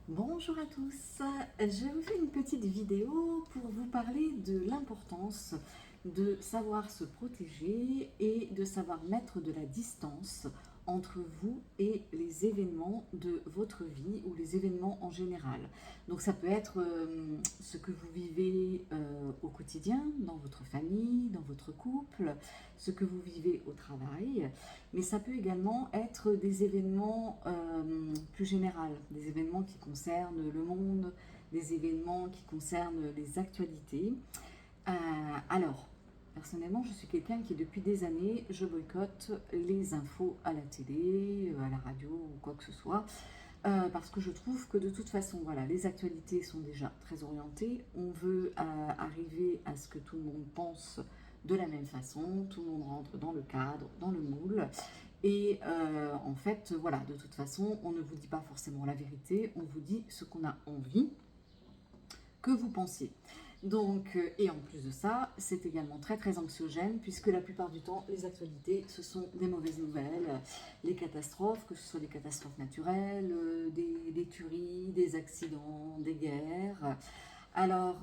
Bonjour à tous, je vous fais une petite vidéo pour vous parler de l'importance de savoir se protéger et de savoir mettre de la distance entre vous et les événements de votre vie ou les événements en général. Donc ça peut être ce que vous vivez au quotidien, dans votre famille, dans votre couple, ce que vous vivez au travail, mais ça peut également être des événements plus généraux, des événements qui concernent le monde, des événements qui concernent les actualités. Alors, personnellement, je suis quelqu'un qui, depuis des années, je boycotte les infos à la télé, à la radio ou quoi que ce soit, parce que je trouve que de toute façon, voilà, les actualités sont déjà très orientées. On veut arriver à ce que tout le monde pense de la même façon, tout le monde rentre dans le cadre, dans le moule. Et en fait, voilà, de toute façon, on ne vous dit pas forcément la vérité, on vous dit ce qu'on a envie que vous pensiez. Donc, et en plus de ça, c'est également très très anxiogène puisque la plupart du temps, les actualités, ce sont des mauvaises nouvelles, les catastrophes, que ce soit des catastrophes naturelles, des tueries, des accidents, des guerres. Alors,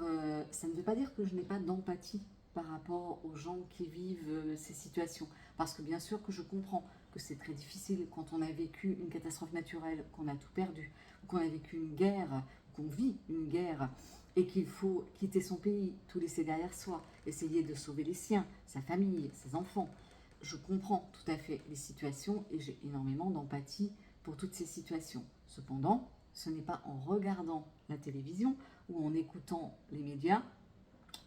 ça ne veut pas dire que je n'ai pas d'empathie par rapport aux gens qui vivent ces situations. Parce que bien sûr que je comprends que c'est très difficile quand on a vécu une catastrophe naturelle, qu'on a tout perdu, qu'on a vécu une guerre, qu'on vit une guerre, et qu'il faut quitter son pays, tout laisser derrière soi, essayer de sauver les siens, sa famille, ses enfants. Je comprends tout à fait les situations et j'ai énormément d'empathie pour toutes ces situations. Cependant, ce n'est pas en regardant la télévision ou en écoutant les médias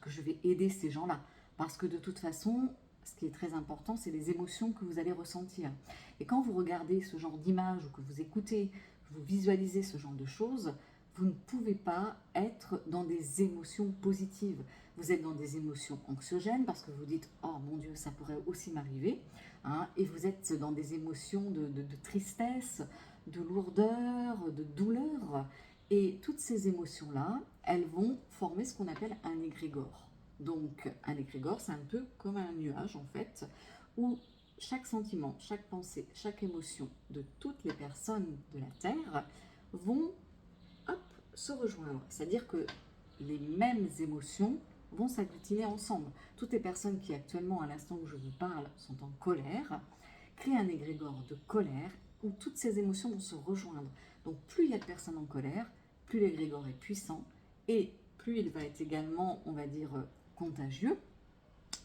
que je vais aider ces gens-là. Parce que de toute façon, ce qui est très important, c'est les émotions que vous allez ressentir. Et quand vous regardez ce genre d'images ou que vous écoutez, vous visualisez ce genre de choses, vous ne pouvez pas être dans des émotions positives. Vous êtes dans des émotions anxiogènes parce que vous dites « Oh mon Dieu, ça pourrait aussi m'arriver hein ». Et vous êtes dans des émotions de tristesse, de lourdeur, de douleur. Et toutes ces émotions-là, elles vont former ce qu'on appelle un égrégore. Donc un égrégore, c'est un peu comme un nuage en fait, où chaque sentiment, chaque pensée, chaque émotion de toutes les personnes de la Terre vont hop, se rejoindre. C'est-à-dire que les mêmes émotions vont s'agglutiner ensemble. Toutes les personnes qui actuellement, à l'instant où je vous parle, sont en colère, créent un égrégore de colère où toutes ces émotions vont se rejoindre. Donc plus il y a de personnes en colère, plus l'égrégore est puissant et plus il va être également, on va dire, contagieux,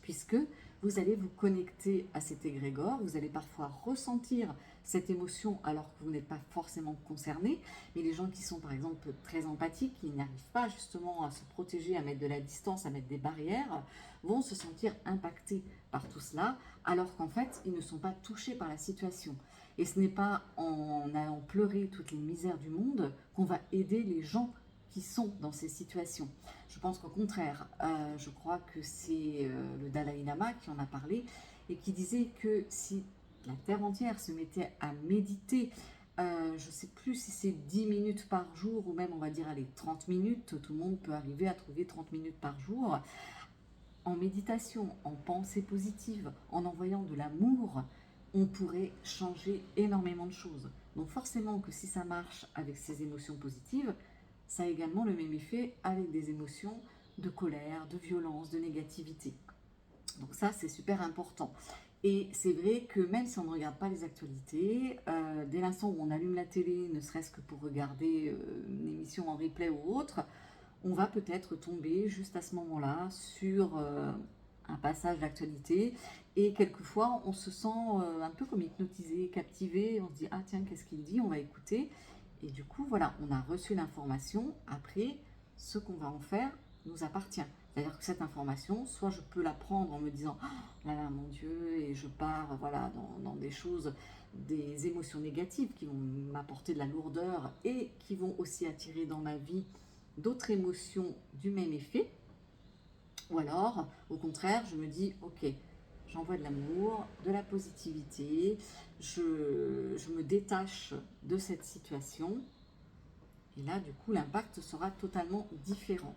puisque vous allez vous connecter à cet égrégore, vous allez parfois ressentir cette émotion alors que vous n'êtes pas forcément concerné, mais les gens qui sont par exemple très empathiques, qui n'arrivent pas justement à se protéger, à mettre de la distance, à mettre des barrières, vont se sentir impactés par tout cela, alors qu'en fait, ils ne sont pas touchés par la situation. Et ce n'est pas en allant pleurer toutes les misères du monde qu'on va aider les gens qui sont dans ces situations. Je pense qu'au contraire, je crois que c'est le Dalai Lama qui en a parlé et qui disait que si la Terre entière se mettait à méditer, je ne sais plus si c'est 10 minutes par jour ou même on va dire allez 30 minutes, tout le monde peut arriver à trouver 30 minutes par jour, en méditation, en pensée positive, en envoyant de l'amour, on pourrait changer énormément de choses. Donc forcément que si ça marche avec ces émotions positives, ça a également le même effet avec des émotions de colère, de violence, de négativité. Donc ça, c'est super important. Et c'est vrai que même si on ne regarde pas les actualités, dès l'instant où on allume la télé, ne serait-ce que pour regarder une émission en replay ou autre, on va peut-être tomber juste à ce moment-là sur un passage d'actualité et quelquefois on se sent un peu comme hypnotisé, captivé, on se dit ah tiens qu'est-ce qu'il dit, on va écouter et du coup voilà on a reçu l'information, après ce qu'on va en faire nous appartient. C'est-à-dire que cette information, soit je peux la prendre en me disant oh là là mon Dieu et je pars voilà dans des choses, des émotions négatives qui vont m'apporter de la lourdeur et qui vont aussi attirer dans ma vie d'autres émotions du même effet, ou alors, au contraire, je me dis, ok, j'envoie de l'amour, de la positivité, je me détache de cette situation, et là, du coup, l'impact sera totalement différent.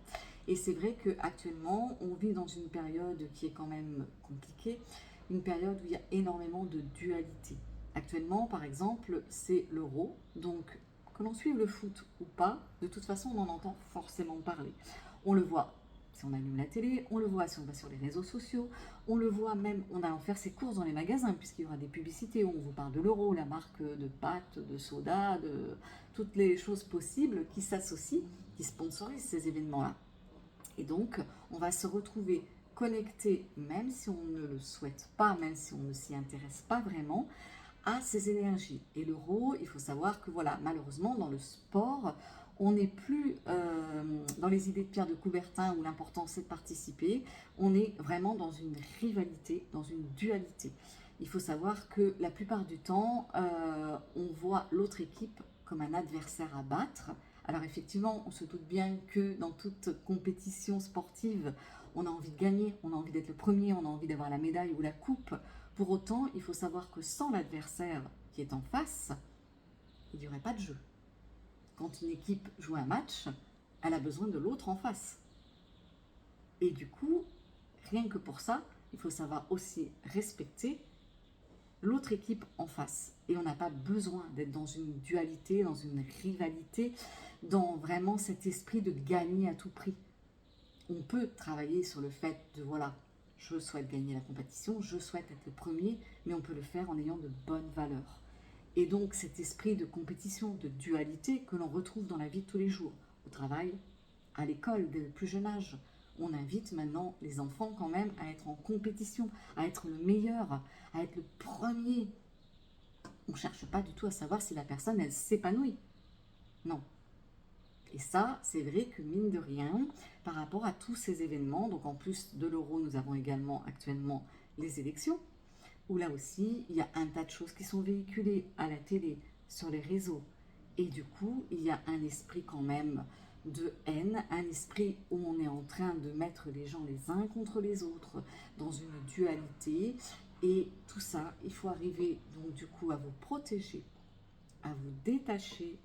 Et c'est vrai qu'actuellement, on vit dans une période qui est quand même compliquée, une période où il y a énormément de dualité. Actuellement, par exemple, c'est l'euro, donc que l'on suive le foot ou pas, de toute façon, on en entend forcément parler. On le voit si on allume la télé, on le voit si on va sur les réseaux sociaux, on le voit même en allant faire ses courses dans les magasins, puisqu'il y aura des publicités où on vous parle de l'Euro, la marque de pâtes, de soda, de toutes les choses possibles qui s'associent, qui sponsorisent ces événements-là. Et donc, on va se retrouver connecté, même si on ne le souhaite pas, même si on ne s'y intéresse pas vraiment, à ces énergies. Et l'euro, il faut savoir que voilà, malheureusement, dans le sport, on n'est plus dans les idées de Pierre de Coubertin où l'important c'est de participer, on est vraiment dans une rivalité, dans une dualité. Il faut savoir que la plupart du temps, on voit l'autre équipe comme un adversaire à battre. Alors effectivement, on se doute bien que dans toute compétition sportive, on a envie de gagner, on a envie d'être le premier, on a envie d'avoir la médaille ou la coupe. Pour autant, il faut savoir que sans l'adversaire qui est en face, il n'y aurait pas de jeu. Quand une équipe joue un match, elle a besoin de l'autre en face. Et du coup, rien que pour ça, il faut savoir aussi respecter l'autre équipe en face. Et on n'a pas besoin d'être dans une dualité, dans une rivalité, dans vraiment cet esprit de gagner à tout prix. On peut travailler sur le fait de, voilà, je souhaite gagner la compétition, je souhaite être le premier, mais on peut le faire en ayant de bonnes valeurs. Et donc cet esprit de compétition, de dualité que l'on retrouve dans la vie de tous les jours, au travail, à l'école, dès le plus jeune âge. On invite maintenant les enfants quand même à être en compétition, à être le meilleur, à être le premier. On ne cherche pas du tout à savoir si la personne, elle s'épanouit. Non. Et ça, c'est vrai que mine de rien, par rapport à tous ces événements, donc en plus de l'euro, nous avons également actuellement les élections, où là aussi, il y a un tas de choses qui sont véhiculées à la télé, sur les réseaux. Et du coup, il y a un esprit quand même de haine, un esprit où on est en train de mettre les gens les uns contre les autres, dans une dualité. Et tout ça, il faut arriver donc du coup à vous protéger, à vous détacher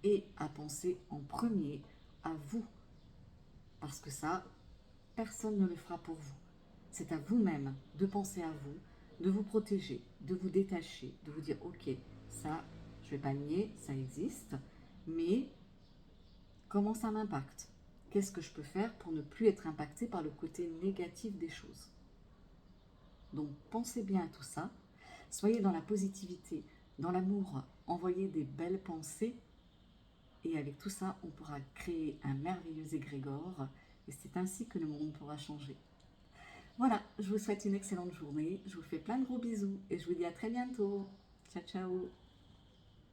et à penser en premier à vous. Parce que ça, personne ne le fera pour vous. C'est à vous-même de penser à vous, de vous protéger, de vous détacher, de vous dire ok, ça, je ne vais pas le nier, ça existe, mais comment ça m'impacte? Qu'est-ce que je peux faire pour ne plus être impacté par le côté négatif des choses? Donc pensez bien à tout ça, soyez dans la positivité, dans l'amour, envoyez des belles pensées et avec tout ça, on pourra créer un merveilleux égrégore et c'est ainsi que le monde pourra changer. Voilà, je vous souhaite une excellente journée, je vous fais plein de gros bisous et je vous dis à très bientôt. Ciao, ciao.